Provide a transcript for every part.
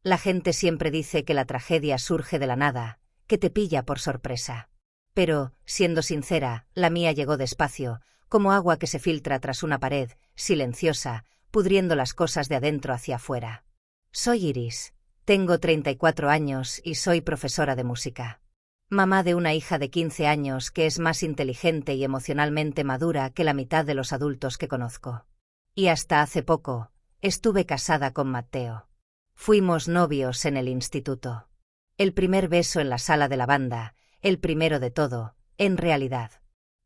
La gente siempre dice que la tragedia surge de la nada, que te pilla por sorpresa. Pero, siendo sincera, la mía llegó despacio, como agua que se filtra tras una pared, silenciosa, pudriendo las cosas de adentro hacia afuera. Soy Iris. Tengo 34 años y soy profesora de música. Mamá de una hija de 15 años que es más inteligente y emocionalmente madura que la mitad de los adultos que conozco. Y hasta hace poco, estuve casada con Matteo. Fuimos novios en el instituto. El primer beso en la sala de la banda, el primero de todo, en realidad.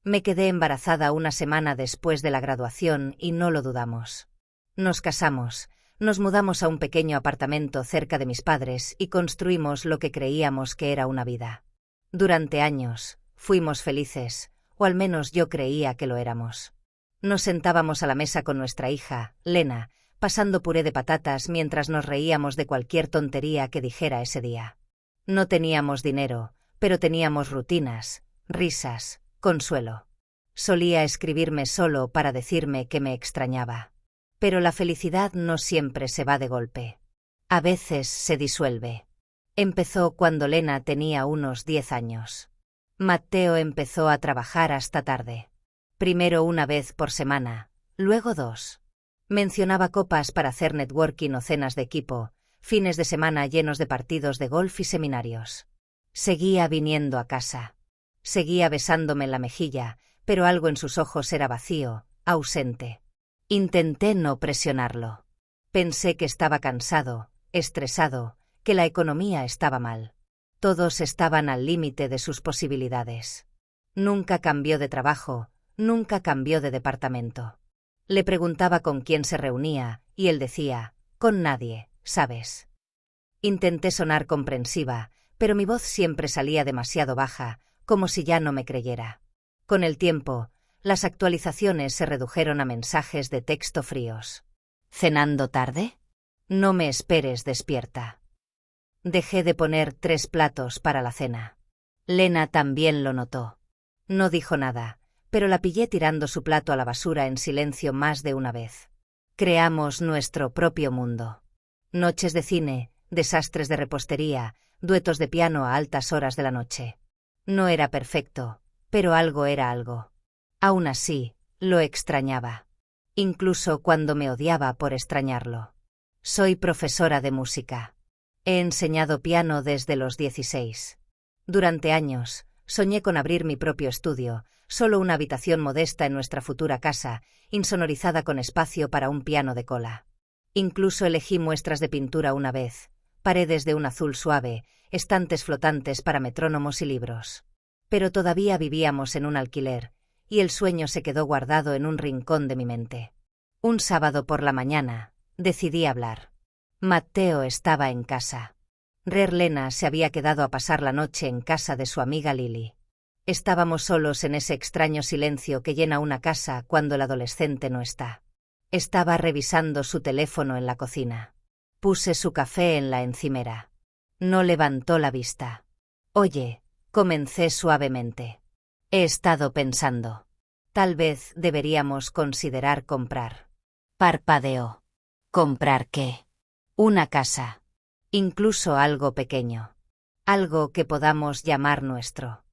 Me quedé embarazada una semana después de la graduación y no lo dudamos. Nos casamos, nos mudamos a un pequeño apartamento cerca de mis padres y construimos lo que creíamos que era una vida. Durante años, fuimos felices, o al menos yo creía que lo éramos. Nos sentábamos a la mesa con nuestra hija, Lena, pasando puré de patatas mientras nos reíamos de cualquier tontería que dijera ese día. No teníamos dinero, pero teníamos rutinas, risas, consuelo. Solía escribirme solo para decirme que me extrañaba. Pero la felicidad no siempre se va de golpe. A veces se disuelve. Empezó cuando Lena tenía unos 10 años. Matteo empezó a trabajar hasta tarde. Primero una vez por semana, luego 2. Mencionaba copas para hacer networking o cenas de equipo, fines de semana llenos de partidos de golf y seminarios. Seguía viniendo a casa. Seguía besándome en la mejilla, pero algo en sus ojos era vacío, ausente. Intenté no presionarlo. Pensé que estaba cansado, estresado, que la economía estaba mal. Todos estaban al límite de sus posibilidades. Nunca cambió de trabajo, nunca cambió de departamento. Le preguntaba con quién se reunía, y él decía, con nadie, ¿sabes? Intenté sonar comprensiva, pero mi voz siempre salía demasiado baja, como si ya no me creyera. Con el tiempo, las actualizaciones se redujeron a mensajes de texto fríos. ¿Cenando tarde? No me esperes despierta. Dejé de poner 3 platos para la cena. Lena también lo notó. No dijo nada, pero la pillé tirando su plato a la basura en silencio más de una vez. Creamos nuestro propio mundo. Noches de cine, desastres de repostería, duetos de piano a altas horas de la noche. No era perfecto, pero algo era algo. Aún así, lo extrañaba. Incluso cuando me odiaba por extrañarlo. Soy profesora de música. He enseñado piano desde los 16. Durante años, soñé con abrir mi propio estudio, solo una habitación modesta en nuestra futura casa, insonorizada con espacio para un piano de cola. Incluso elegí muestras de pintura una vez, paredes de un azul suave, estantes flotantes para metrónomos y libros. Pero todavía vivíamos en un alquiler, y el sueño se quedó guardado en un rincón de mi mente. Un sábado por la mañana, decidí hablar. Matteo estaba en casa. Lena se había quedado a pasar la noche en casa de su amiga Lily. Estábamos solos en ese extraño silencio que llena una casa cuando el adolescente no está. Estaba revisando su teléfono en la cocina. Puse su café en la encimera. No levantó la vista. Oye, comencé suavemente. He estado pensando. Tal vez deberíamos considerar comprar. Parpadeó. ¿Comprar qué? Una casa. Incluso algo pequeño. Algo que podamos llamar nuestro.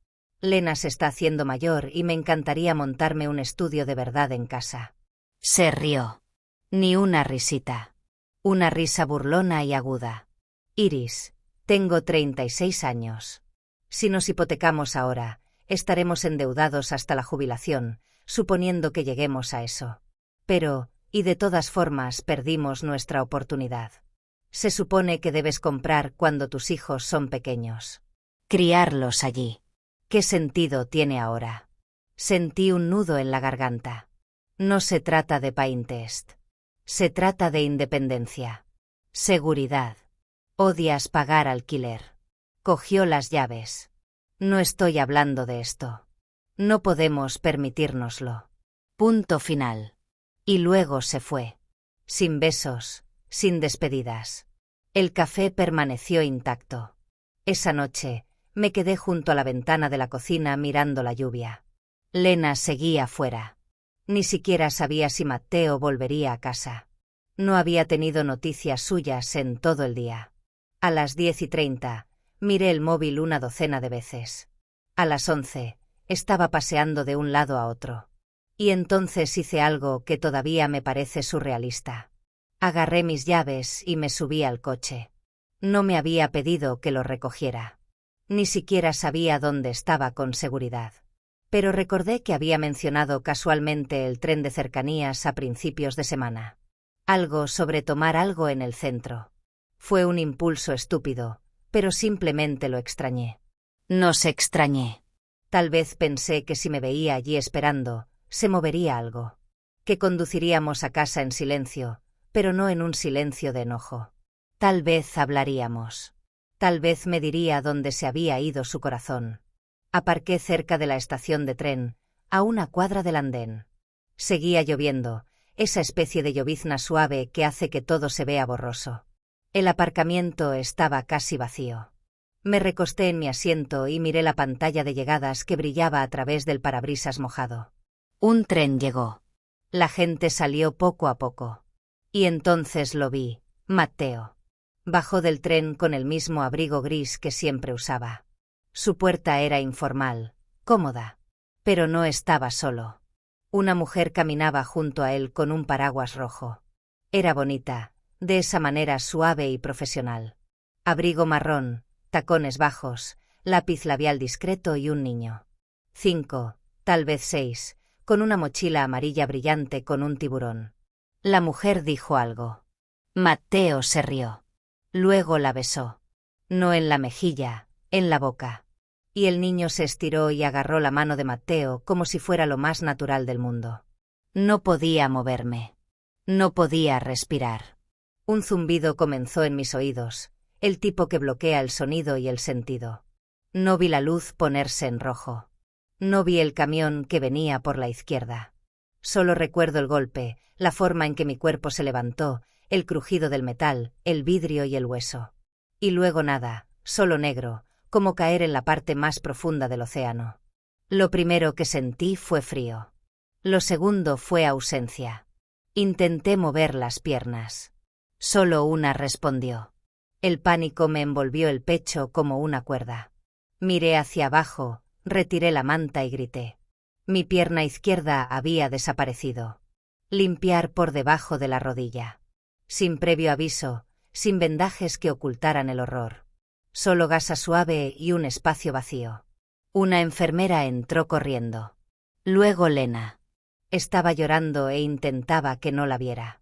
Lena se está haciendo mayor y me encantaría montarme un estudio de verdad en casa. Se rió. Ni una risita. Una risa burlona y aguda. Iris, tengo 36 años. Si nos hipotecamos ahora, estaremos endeudados hasta la jubilación, suponiendo que lleguemos a eso. Pero, y de todas formas perdimos nuestra oportunidad. Se supone que debes comprar cuando tus hijos son pequeños. Criarlos allí. ¿Qué sentido tiene ahora? Sentí un nudo en la garganta. No se trata de Pinterest. Se trata de independencia. Seguridad. Odias pagar alquiler. Cogió las llaves. No estoy hablando de esto. No podemos permitírnoslo. Punto final. Y luego se fue. Sin besos, sin despedidas. El café permaneció intacto. Esa noche, me quedé junto a la ventana de la cocina mirando la lluvia. Lena seguía fuera. Ni siquiera sabía si Matteo volvería a casa. No había tenido noticias suyas en todo el día. A las 10:30, miré el móvil una docena de veces. A las 11, estaba paseando de un lado a otro. Y entonces hice algo que todavía me parece surrealista. Agarré mis llaves y me subí al coche. No me había pedido que lo recogiera. Ni siquiera sabía dónde estaba con seguridad. Pero recordé que había mencionado casualmente el tren de cercanías a principios de semana. Algo sobre tomar algo en el centro. Fue un impulso estúpido, pero simplemente lo extrañé. Nos extrañé. Tal vez pensé que si me veía allí esperando, se movería algo. Que conduciríamos a casa en silencio, pero no en un silencio de enojo. Tal vez hablaríamos. Tal vez me diría dónde se había ido su corazón. Aparqué cerca de la estación de tren, a una cuadra del andén. Seguía lloviendo, esa especie de llovizna suave que hace que todo se vea borroso. El aparcamiento estaba casi vacío. Me recosté en mi asiento y miré la pantalla de llegadas que brillaba a través del parabrisas mojado. Un tren llegó. La gente salió poco a poco. Y entonces lo vi, Matteo. Bajó del tren con el mismo abrigo gris que siempre usaba. Su puerta era informal, cómoda. Pero no estaba solo. Una mujer caminaba junto a él con un paraguas rojo. Era bonita, de esa manera suave y profesional. Abrigo marrón, tacones bajos, lápiz labial discreto y un niño. 5, tal vez 6, con una mochila amarilla brillante con un tiburón. La mujer dijo algo. Matteo se rió. Luego la besó. No en la mejilla, en la boca. Y el niño se estiró y agarró la mano de Matteo como si fuera lo más natural del mundo. No podía moverme. No podía respirar. Un zumbido comenzó en mis oídos, el tipo que bloquea el sonido y el sentido. No vi la luz ponerse en rojo. No vi el camión que venía por la izquierda. Solo recuerdo el golpe, la forma en que mi cuerpo se levantó, el crujido del metal, el vidrio y el hueso. Y luego nada, solo negro, como caer en la parte más profunda del océano. Lo primero que sentí fue frío. Lo segundo fue ausencia. Intenté mover las piernas. Solo una respondió. El pánico me envolvió el pecho como una cuerda. Miré hacia abajo, retiré la manta y grité. Mi pierna izquierda había desaparecido. Limpiar por debajo de la rodilla. Sin previo aviso, sin vendajes que ocultaran el horror. Solo gasa suave y un espacio vacío. Una enfermera entró corriendo. Luego Lena. Estaba llorando e intentaba que no la viera.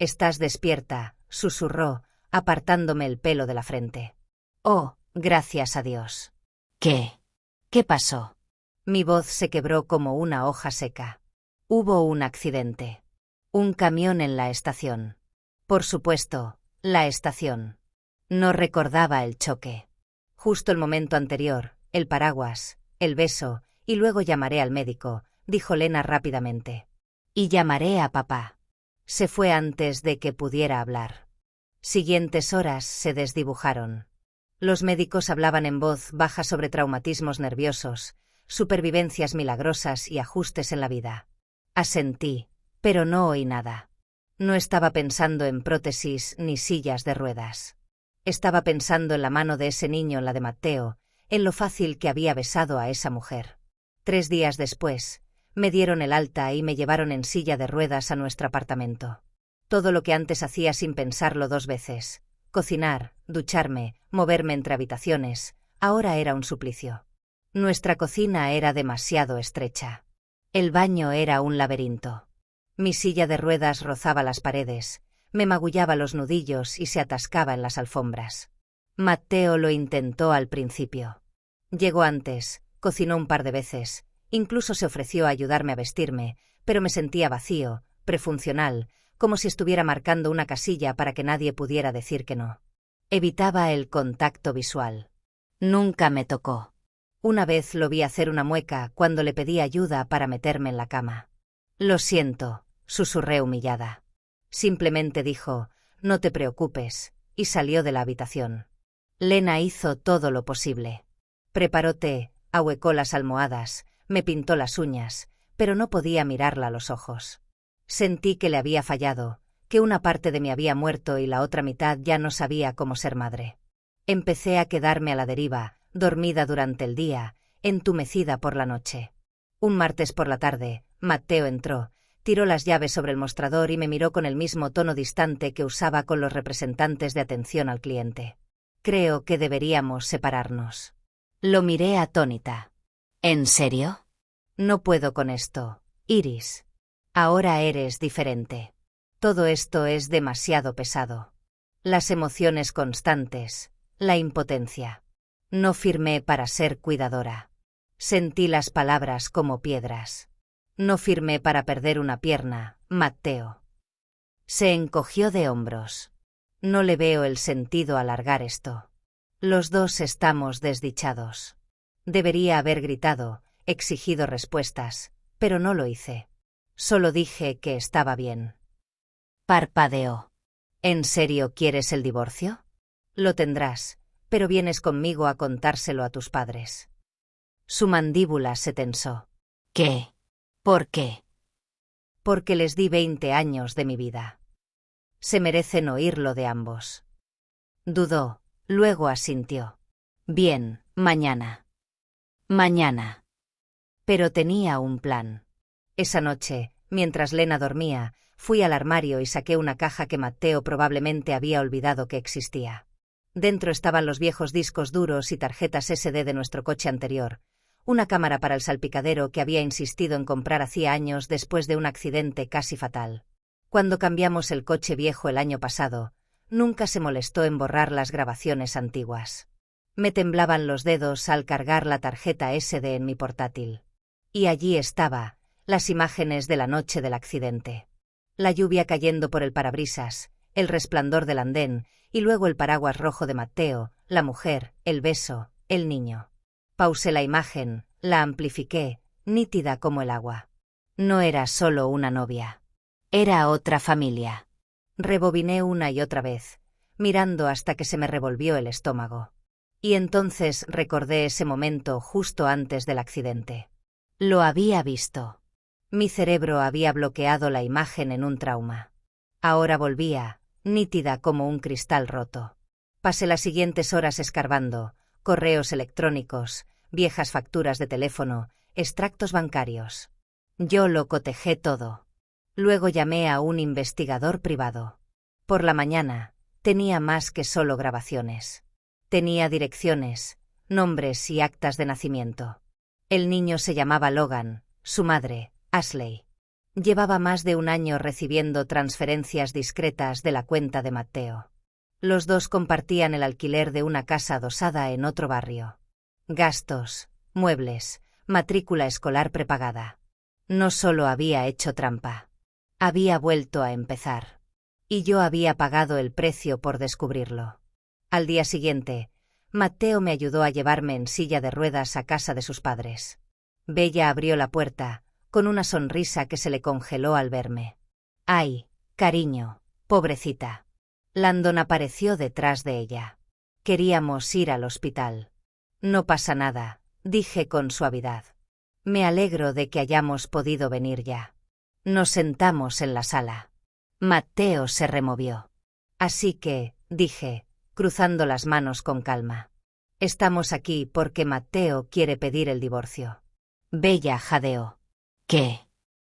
«Estás despierta», susurró, apartándome el pelo de la frente. «Oh, gracias a Dios». «¿Qué? ¿Qué pasó?» Mi voz se quebró como una hoja seca. Hubo un accidente. Un camión en la estación. Por supuesto, la estación. No recordaba el choque. Justo el momento anterior, el paraguas, el beso, y luego llamaré al médico, dijo Lena rápidamente. Y llamaré a papá. Se fue antes de que pudiera hablar. Siguientes horas se desdibujaron. Los médicos hablaban en voz baja sobre traumatismos nerviosos, supervivencias milagrosas y ajustes en la vida. Asentí, pero no oí nada. No estaba pensando en prótesis ni sillas de ruedas. Estaba pensando en la mano de ese niño, en la de Matteo, en lo fácil que había besado a esa mujer. 3 días después, me dieron el alta y me llevaron en silla de ruedas a nuestro apartamento. Todo lo que antes hacía sin pensarlo 2 veces, cocinar, ducharme, moverme entre habitaciones, ahora era un suplicio. Nuestra cocina era demasiado estrecha. El baño era un laberinto. Mi silla de ruedas rozaba las paredes, me magullaba los nudillos y se atascaba en las alfombras. Matteo lo intentó al principio. Llegó antes, cocinó un par de veces, incluso se ofreció a ayudarme a vestirme, pero me sentía vacío, prefuncional, como si estuviera marcando una casilla para que nadie pudiera decir que no. Evitaba el contacto visual. Nunca me tocó. Una vez lo vi hacer una mueca cuando le pedí ayuda para meterme en la cama. «Lo siento», susurré humillada. Simplemente dijo, «No te preocupes», y salió de la habitación. Lena hizo todo lo posible. Preparó té, ahuecó las almohadas, me pintó las uñas, pero no podía mirarla a los ojos. Sentí que le había fallado, que una parte de mí había muerto y la otra mitad ya no sabía cómo ser madre. Empecé a quedarme a la deriva, dormida durante el día, entumecida por la noche. Un martes por la tarde, Matteo entró, tiró las llaves sobre el mostrador y me miró con el mismo tono distante que usaba con los representantes de atención al cliente. Creo que deberíamos separarnos. Lo miré atónita. ¿En serio? No puedo con esto, Iris. Ahora eres diferente. Todo esto es demasiado pesado. Las emociones constantes, la impotencia. No firmé para ser cuidadora. Sentí las palabras como piedras. No firmé para perder una pierna, Matteo. Se encogió de hombros. No le veo el sentido a alargar esto. Los dos estamos desdichados. Debería haber gritado, exigido respuestas, pero no lo hice. Solo dije que estaba bien. Parpadeó. ¿En serio quieres el divorcio? Lo tendrás, pero vienes conmigo a contárselo a tus padres. Su mandíbula se tensó. ¿Qué? ¿Por qué? Porque les di 20 años de mi vida. Se merecen oírlo de ambos. Dudó, luego asintió. Bien, mañana. Mañana. Pero tenía un plan. Esa noche, mientras Lena dormía, fui al armario y saqué una caja que Matteo probablemente había olvidado que existía. Dentro estaban los viejos discos duros y tarjetas SD de nuestro coche anterior, una cámara para el salpicadero que había insistido en comprar hacía años después de un accidente casi fatal. Cuando cambiamos el coche viejo el año pasado, nunca se molestó en borrar las grabaciones antiguas. Me temblaban los dedos al cargar la tarjeta SD en mi portátil. Y allí estaba, las imágenes de la noche del accidente. La lluvia cayendo por el parabrisas, el resplandor del andén, y luego el paraguas rojo de Matteo, la mujer, el beso, el niño. Pausé la imagen, la amplifiqué, nítida como el agua. No era solo una novia. Era otra familia. Rebobiné una y otra vez, mirando hasta que se me revolvió el estómago. Y entonces recordé ese momento justo antes del accidente. Lo había visto. Mi cerebro había bloqueado la imagen en un trauma. Ahora volvía, nítida como un cristal roto. Pasé las siguientes horas escarbando, correos electrónicos, viejas facturas de teléfono, extractos bancarios. Yo lo cotejé todo. Luego llamé a un investigador privado. Por la mañana, tenía más que solo grabaciones. Tenía direcciones, nombres y actas de nacimiento. El niño se llamaba Logan, su madre, Ashley. Llevaba más de un año recibiendo transferencias discretas de la cuenta de Matteo. Los dos compartían el alquiler de una casa adosada en otro barrio. Gastos, muebles, matrícula escolar prepagada. No solo había hecho trampa. Había vuelto a empezar. Y yo había pagado el precio por descubrirlo. Al día siguiente, Matteo me ayudó a llevarme en silla de ruedas a casa de sus padres. Bella abrió la puerta, con una sonrisa que se le congeló al verme. «Ay, cariño, pobrecita». Landon apareció detrás de ella. Queríamos ir al hospital. «No pasa nada», dije con suavidad. «Me alegro de que hayamos podido venir ya». Nos sentamos en la sala. Matteo se removió. «Así que», dije, cruzando las manos con calma. «Estamos aquí porque Matteo quiere pedir el divorcio». Bella jadeó. «¿Qué?»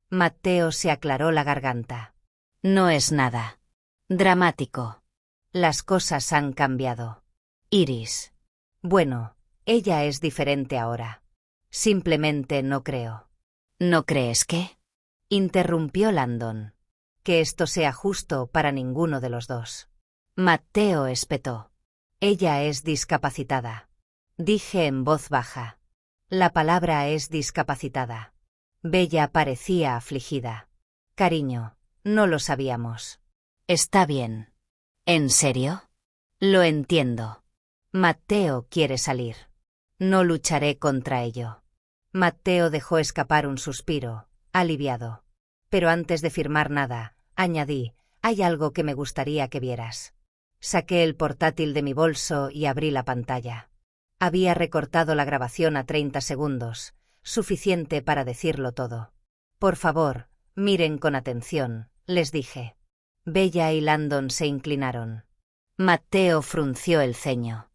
Matteo se aclaró la garganta. «No es nada dramático. Las cosas han cambiado. Iris. Bueno, ella es diferente ahora. Simplemente no creo». «¿No crees qué?» interrumpió Landon. «Que esto sea justo para ninguno de los dos». Matteo espetó. «Ella es discapacitada». Dije en voz baja. «La palabra es discapacitada». Bella parecía afligida. «Cariño, no lo sabíamos». «Está bien». «¿En serio?» «Lo entiendo. Matteo quiere salir. No lucharé contra ello». Matteo dejó escapar un suspiro, aliviado. «Pero antes de firmar nada», añadí, «hay algo que me gustaría que vieras». Saqué el portátil de mi bolso y abrí la pantalla. Había recortado la grabación a 30 segundos, suficiente para decirlo todo. «Por favor, miren con atención», les dije. Bella y Landon se inclinaron. Matteo frunció el ceño.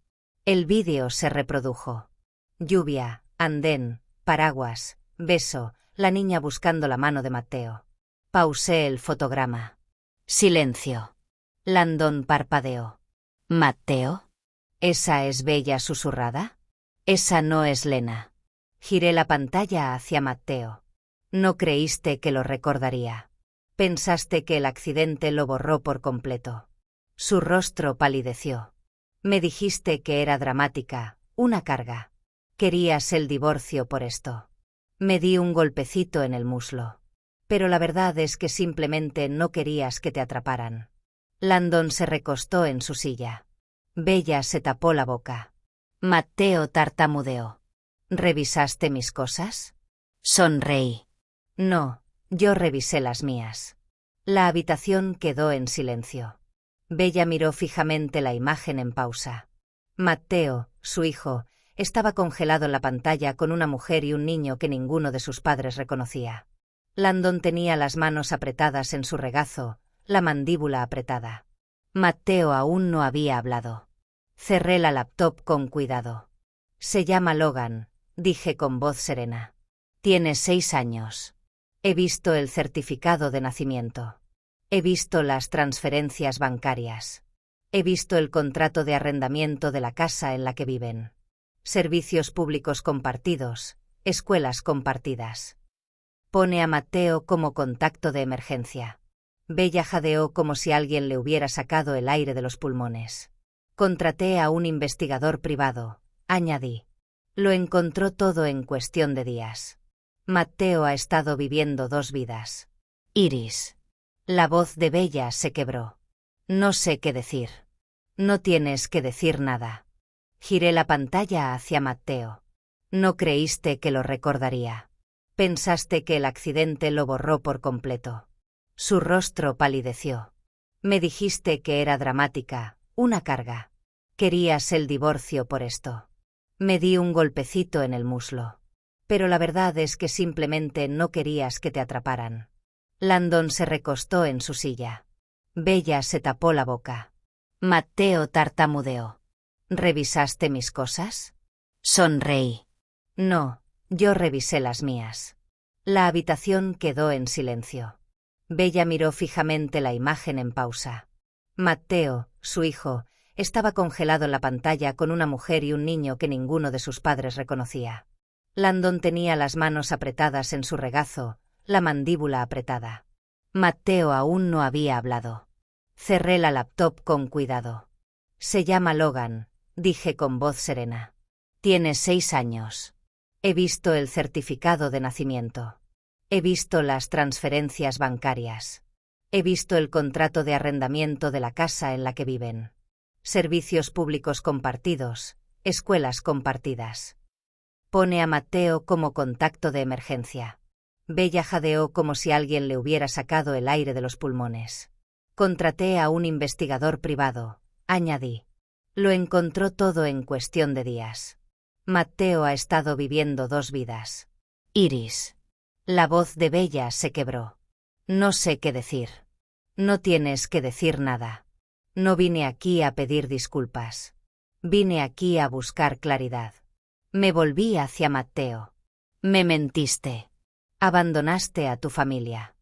El vídeo se reprodujo. Lluvia, andén, paraguas, beso, la niña buscando la mano de Matteo. Pausé el fotograma. Silencio. Landon parpadeó. ¿Matteo? ¿Esa es Bella susurrada? Esa no es Lena. Giré la pantalla hacia Matteo. No creíste que lo recordaría. Pensaste que el accidente lo borró por completo. Su rostro palideció. Me dijiste que era dramática, una carga. Querías el divorcio por esto. Me di un golpecito en el muslo. Pero la verdad es que simplemente no querías que te atraparan. Landon se recostó en su silla. Bella se tapó la boca. Matteo tartamudeó. ¿Revisaste mis cosas? Sonreí. No, yo revisé las mías. La habitación quedó en silencio. Bella miró fijamente la imagen en pausa. Matteo, su hijo, estaba congelado en la pantalla con una mujer y un niño que ninguno de sus padres reconocía. Landon tenía las manos apretadas en su regazo, la mandíbula apretada. Matteo aún no había hablado. Cerré la laptop con cuidado. Se llama Logan, dije con voz serena. Tiene 6 años. He visto el certificado de nacimiento. He visto las transferencias bancarias. He visto el contrato de arrendamiento de la casa en la que viven. Servicios públicos compartidos, escuelas compartidas. Pone a Matteo como contacto de emergencia. Bella jadeó como si alguien le hubiera sacado el aire de los pulmones. Contraté a un investigador privado, añadí. Lo encontró todo en cuestión de días. Matteo ha estado viviendo 2 vidas. Iris. La voz de Bella se quebró. No sé qué decir. No tienes que decir nada. Giré la pantalla hacia Matteo. No creíste que lo recordaría. Pensaste que el accidente lo borró por completo. Su rostro palideció. Me dijiste que era dramática, una carga. Querías el divorcio por esto. Me di un golpecito en el muslo. Pero la verdad es que simplemente no querías que te atraparan. Landon se recostó en su silla. Bella se tapó la boca. Matteo tartamudeó. ¿Revisaste mis cosas? Sonreí. No, yo revisé las mías. La habitación quedó en silencio. Bella miró fijamente la imagen en pausa. Matteo, su hijo, estaba congelado en la pantalla con una mujer y un niño que ninguno de sus padres reconocía. Landon tenía las manos apretadas en su regazo, la mandíbula apretada. Matteo aún no había hablado. Cerré la laptop con cuidado. Se llama Logan, dije con voz serena. Tiene 6 años. He visto el certificado de nacimiento. He visto las transferencias bancarias. He visto el contrato de arrendamiento de la casa en la que viven. Servicios públicos compartidos, escuelas compartidas. Pone a Matteo como contacto de emergencia. Bella jadeó como si alguien le hubiera sacado el aire de los pulmones. Contraté a un investigador privado, añadí. Lo encontró todo en cuestión de días. Matteo ha estado viviendo 2 vidas. Iris. La voz de Bella se quebró. No sé qué decir. No tienes que decir nada. No vine aquí a pedir disculpas. Vine aquí a buscar claridad. Me volví hacia Matteo. Me mentiste. Abandonaste a tu familia.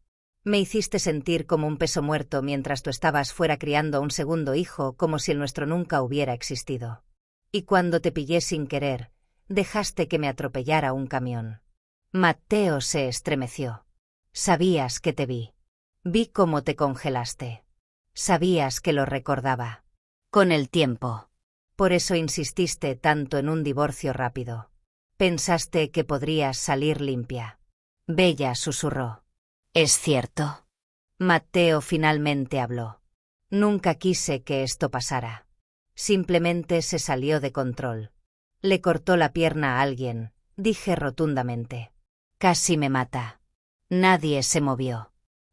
Me hiciste sentir como un peso muerto mientras tú estabas fuera criando a un segundo hijo como si el nuestro nunca hubiera existido. Y cuando te pillé sin querer, dejaste que me atropellara un camión. Matteo se estremeció. Sabías que te vi. Vi cómo te congelaste. Sabías que lo recordaba. Con el tiempo. Por eso insististe tanto en un divorcio rápido. Pensaste que podrías salir limpia. Bella susurró. ¿Es cierto? Matteo finalmente habló. Nunca quise que esto pasara. Simplemente se salió de control. Le cortó la pierna a alguien, dije rotundamente. Casi me mata. Nadie se movió.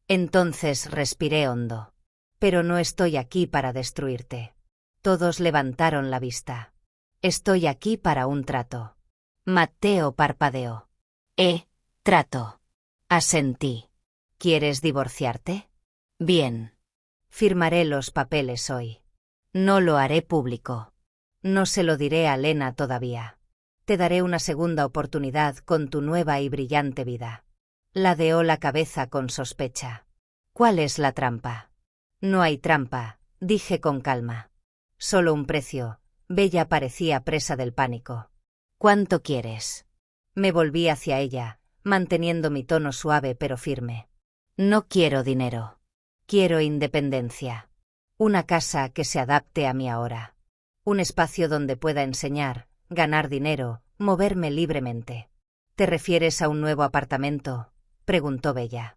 Entonces respiré hondo. Pero no estoy aquí para destruirte. Todos levantaron la vista. Estoy aquí para un trato. Matteo parpadeó. Trato. Asentí. ¿Quieres divorciarte? Bien. Firmaré los papeles hoy. No lo haré público. No se lo diré a Lena todavía. Te daré una segunda oportunidad con tu nueva y brillante vida. Ladeó la cabeza con sospecha. ¿Cuál es la trampa? No hay trampa, dije con calma. Solo un precio. Bella parecía presa del pánico. ¿Cuánto quieres? Me volví hacia ella, manteniendo mi tono suave pero firme. No quiero dinero. Quiero independencia. Una casa que se adapte a mí ahora. Un espacio donde pueda enseñar, ganar dinero, moverme libremente. ¿Te refieres a un nuevo apartamento?, preguntó Bella.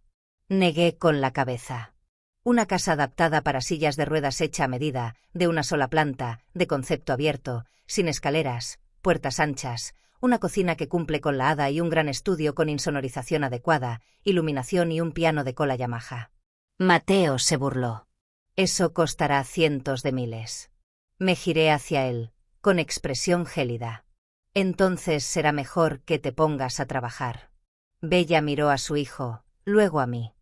Negué con la cabeza. Una casa adaptada para sillas de ruedas hecha a medida, de una sola planta, de concepto abierto, sin escaleras, puertas anchas, una cocina que cumple con la hada y un gran estudio con insonorización adecuada, iluminación y un piano de cola Yamaha. Mateo se burló. Eso costará cientos de miles. Me giré hacia él, con expresión gélida. Entonces será mejor que te pongas a trabajar. Bella miró a su hijo, luego a mí.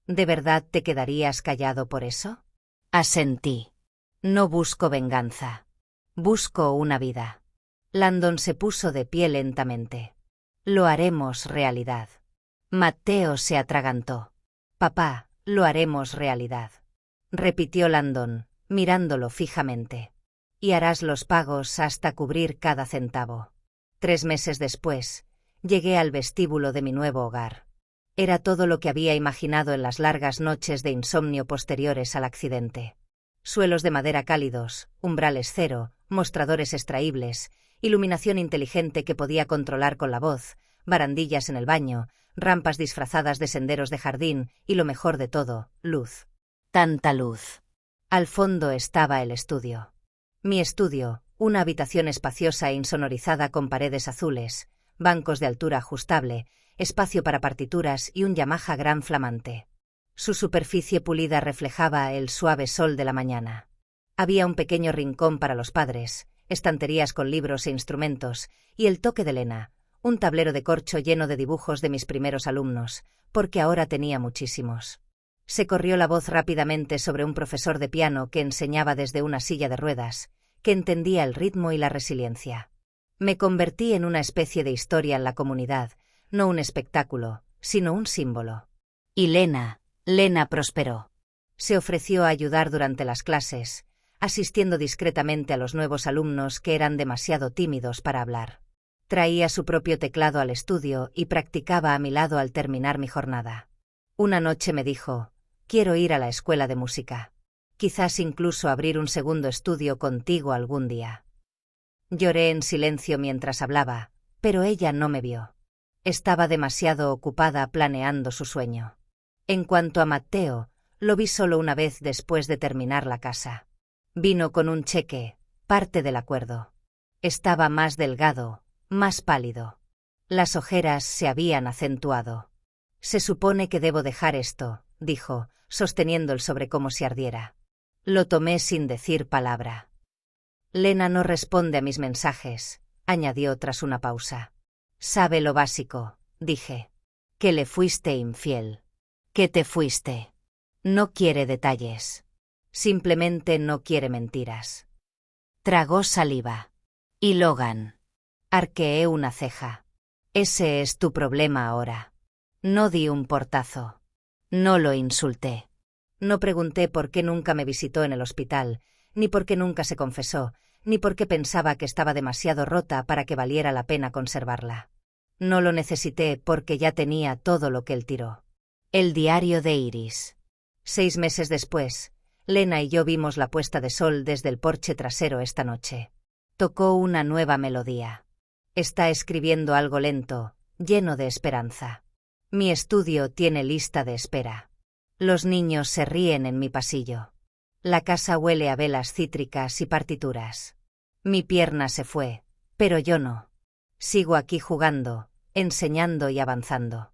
¿De verdad te quedarías callado por eso? Asentí. No busco venganza. Busco una vida. Landon se puso de pie lentamente. Lo haremos realidad. Mateo se atragantó. Papá, lo haremos realidad. Repitió Landon, mirándolo fijamente. Y harás los pagos hasta cubrir cada centavo. 3 meses después, llegué al vestíbulo de mi nuevo hogar. Era todo lo que había imaginado en las largas noches de insomnio posteriores al accidente. Suelos de madera cálidos, umbrales cero, mostradores extraíbles, iluminación inteligente que podía controlar con la voz, barandillas en el baño, rampas disfrazadas de senderos de jardín y lo mejor de todo, luz. Tanta luz. Al fondo estaba el estudio. Mi estudio, una habitación espaciosa e insonorizada con paredes azules, bancos de altura ajustable, espacio para partituras y un Yamaha gran flamante. Su superficie pulida reflejaba el suave sol de la mañana. Había un pequeño rincón para los padres, estanterías con libros e instrumentos, y el toque de Lena, un tablero de corcho lleno de dibujos de mis primeros alumnos, porque ahora tenía muchísimos. Se corrió la voz rápidamente sobre un profesor de piano que enseñaba desde una silla de ruedas, que entendía el ritmo y la resiliencia. Me convertí en una especie de historia en la comunidad, no un espectáculo, sino un símbolo. Y Lena prosperó. Se ofreció a ayudar durante las clases, asistiendo discretamente a los nuevos alumnos que eran demasiado tímidos para hablar. Traía su propio teclado al estudio y practicaba a mi lado al terminar mi jornada. Una noche me dijo: quiero ir a la escuela de música. Quizás incluso abrir un segundo estudio contigo algún día. Lloré en silencio mientras hablaba, pero ella no me vio. Estaba demasiado ocupada planeando su sueño. En cuanto a Matteo, lo vi solo una vez después de terminar la casa. Vino con un cheque, parte del acuerdo. Estaba más delgado, más pálido. Las ojeras se habían acentuado. Se supone que debo dejar esto, dijo, sosteniendo el sobre como si ardiera. Lo tomé sin decir palabra. Lena no responde a mis mensajes, añadió tras una pausa. Sabe lo básico, dije. Que le fuiste infiel. Que te fuiste. No quiere detalles. Simplemente no quiere mentiras. Tragó saliva. Y Logan. Arqueé una ceja. Ese es tu problema ahora. No di un portazo. No lo insulté. No pregunté por qué nunca me visitó en el hospital, ni por qué nunca se confesó, ni por qué pensaba que estaba demasiado rota para que valiera la pena conservarla. No lo necesité porque ya tenía todo lo que él tiró. El diario de Iris. 6 meses después, Lena y yo vimos la puesta de sol desde el porche trasero esta noche. Tocó una nueva melodía. Está escribiendo algo lento, lleno de esperanza. Mi estudio tiene lista de espera. Los niños se ríen en mi pasillo. La casa huele a velas cítricas y partituras. Mi pierna se fue, pero yo no. Sigo aquí jugando, enseñando y avanzando.